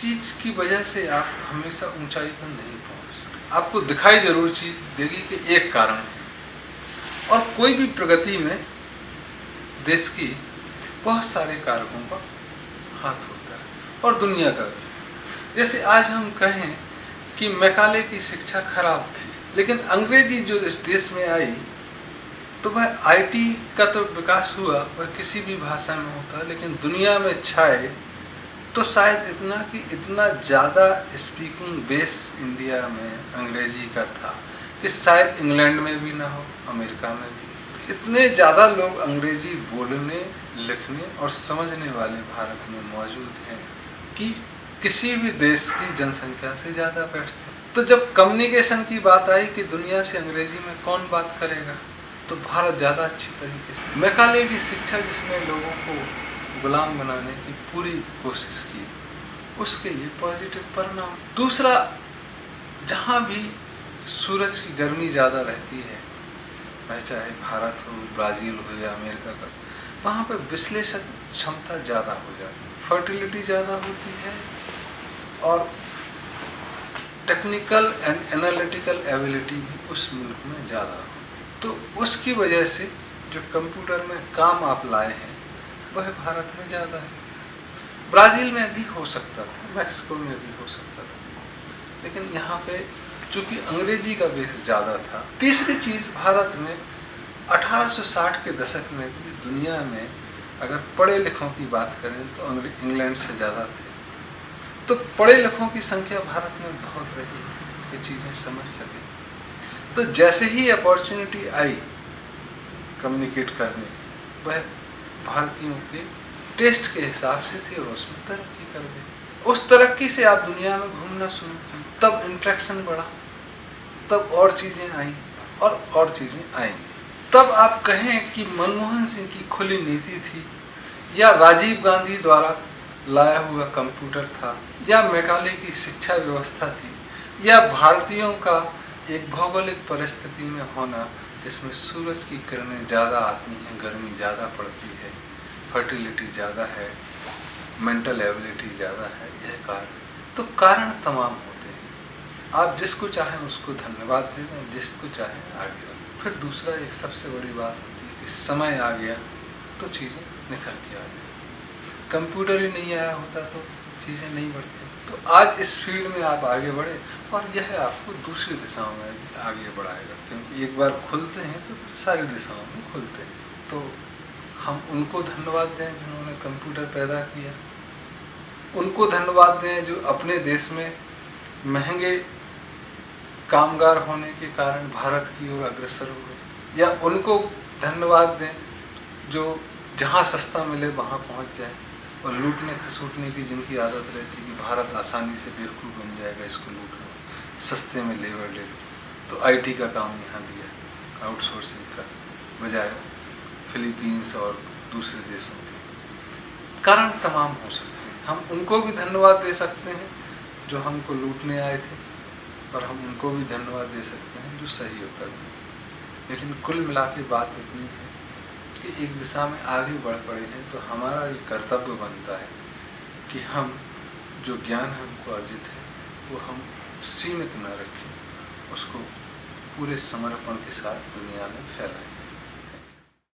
चीज़ की वजह से आप हमेशा ऊंचाई पर नहीं पहुंच सकते। आपको दिखाई जरूर चीज देगी कि एक कारण है, और कोई भी प्रगति में देश की बहुत सारे कारकों का हाथ होता है, और दुनिया का भी। जैसे आज हम कहें कि मैकाले की शिक्षा खराब थी, लेकिन अंग्रेजी जो इस देश में आई तो वह आईटी का तो विकास हुआ, वह किसी भी भाषा में होता, लेकिन दुनिया में छाए तो शायद इतना कि इतना ज़्यादा स्पीकिंग बेस इंडिया में अंग्रेजी का था कि शायद इंग्लैंड में भी ना हो, अमेरिका में भी। इतने ज़्यादा लोग अंग्रेजी बोलने, लिखने और समझने वाले भारत में मौजूद हैं कि किसी भी देश की जनसंख्या से ज़्यादा बैठते। तो जब कम्युनिकेशन की बात आई कि दुनिया से अंग्रेजी में कौन बात करेगा, तो भारत ज़्यादा अच्छी तरीके से। मैकाले की शिक्षा जिसने लोगों को गुलाम बनाने की पूरी कोशिश की, उसके ये पॉजिटिव परिणाम। दूसरा, जहाँ भी सूरज की गर्मी ज़्यादा रहती है, वह चाहे भारत हो, ब्राज़ील हो या अमेरिका का, वहाँ पे विश्लेषण क्षमता ज़्यादा हो जाती है, फर्टिलिटी ज़्यादा होती है, और टेक्निकल एंड एनालिटिकल एबिलिटी भी उस मुल्क में ज़्यादा होती है। तो उसकी वजह से जो कंप्यूटर में काम आप लाए हैं वह भारत में ज़्यादा है। ब्राज़ील में भी हो सकता था, मैक्सिको में भी हो सकता था, लेकिन यहाँ पे चूँकि अंग्रेजी का बेस ज़्यादा था। तीसरी चीज़, भारत में 1860 के दशक में भी दुनिया में अगर पढ़े लिखों की बात करें तो इंग्लैंड से ज़्यादा थे। तो पढ़े लिखों की संख्या भारत में बहुत रही, ये चीज़ें समझ सके। तो जैसे ही अपॉर्चुनिटी आई कम्युनिकेट करने, वह भारतीयों के टेस्ट के हिसाब से थी और उसमें तरक्की कर गई। उस तरक्की से आप दुनिया में घूमना शुरू की, तब इंट्रैक्शन बढ़ा, तब और चीज़ें आई और चीज़ें आएंगी। तब आप कहें कि मनमोहन सिंह की खुली नीति थी, या राजीव गांधी द्वारा लाया हुआ कंप्यूटर था, या मैकाले की शिक्षा व्यवस्था थी, या भारतीयों का एक भौगोलिक परिस्थिति में होना जिसमें सूरज की किरणें ज़्यादा आती हैं, गर्मी ज़्यादा पड़ती है, फर्टिलिटी ज़्यादा है, मेंटल एबिलिटी ज़्यादा है, यह कारण। तो कारण तमाम होते हैं। आप जिसको चाहें उसको धन्यवाद दे दें, जिसको चाहें आगे रखें। फिर दूसरा एक सबसे बड़ी बात होती है कि समय आ गया तो चीज़ें निखर के आती। कंप्यूटर ही नहीं आया होता तो चीज़ें नहीं बढ़ती। तो आज इस फील्ड में आप आगे बढ़े, और यह आपको दूसरी दिशाओं में भी आगे बढ़ाएगा, क्योंकि एक बार खुलते हैं तो सारी दिशाओं में खुलते हैं। तो हम उनको धन्यवाद दें जिन्होंने कंप्यूटर पैदा किया, उनको धन्यवाद दें जो अपने देश में महंगे कामगार होने के कारण भारत की ओर अग्रसर हुए, या उनको धन्यवाद दें जो जहाँ सस्ता मिले वहाँ पहुँच जाए, और लूटने खसूटने की जिनकी आदत रहती कि भारत आसानी से बेवकूफ़ बन जाएगा, इसको लूट लो, सस्ते में लेबर ले लो, तो आईटी का काम यहाँ दिया, आउटसोर्सिंग का, बजाय फिलीपींस और दूसरे देशों के। कारण तमाम हो सकते हैं। हम उनको भी धन्यवाद दे सकते हैं जो हमको लूटने आए थे, और हम उनको भी धन्यवाद दे सकते हैं जो सहयोग कर रहे। लेकिन कुल मिला के बात इतनी है कि एक दिशा में आगे बढ़ पड़े हैं, तो हमारा ये कर्तव्य बनता है कि हम जो ज्ञान हमको अर्जित है वो हम सीमित न रखें, उसको पूरे समर्पण के साथ दुनिया में फैलाएं।